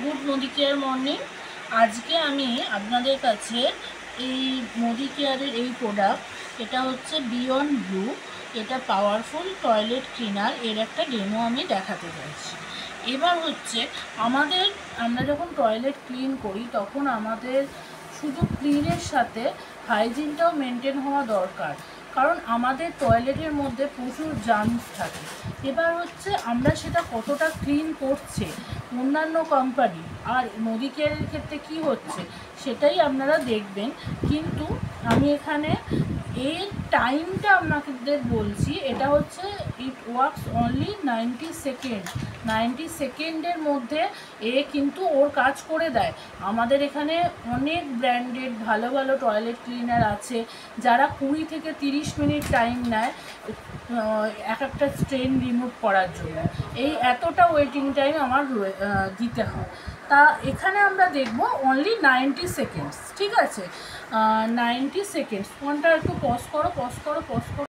Good Modi care morning. আজকে আমি আপনাদের কাছে এই মোদি কেয়ারের এই প্রোডাক্ট, এটা হচ্ছে বিয়ন্ড ব্লু, এটা পাওয়ারফুল টয়লেট ক্লিনার, এর একটা ডেমো আমি দেখাতে চাইছি। এবার হচ্ছে আমরা যখন টয়লেট ক্লিন করি তখন আমাদের শুধু ক্লিনের সাথে হাইজিনটাও মেনটেন হওয়া দরকার, কারণ আমাদের টয়লেটের মধ্যে প্রচুর জার্মস থাকে। এবার হচ্ছে আমরা সেটা কতটা ক্লিন করছে অন্যান্য কোম্পানি আর মোদি কেয়ারের ক্ষেত্রে কি হচ্ছে সেটাই আপনারা দেখবেন। কিন্তু আমি এখানে এর টাইমটা আপনাদের বলছি, এটা হচ্ছে ইট ওয়ার্কস অনলি 90 সেকেন্ডের মধ্যে কিন্তু ওর কাজ করে দেয়। আমাদের এখানে অনেক ব্র্যান্ডেড ভালো ভালো টয়লেট ক্লিনার আছে যারা 20 থেকে 30 মিনিট টাইম নেয় এক একটা স্ট্রেন রিমুভ করার জন্য। এই এতটা ওয়েটিং টাইম আমার দিতে হয়। তা এখানে আমরা দেখব অনলি 90 সেকেন্ডস, ঠিক আছে? 90 সেকেন্ডস। ফোনটা একটু পজ করো।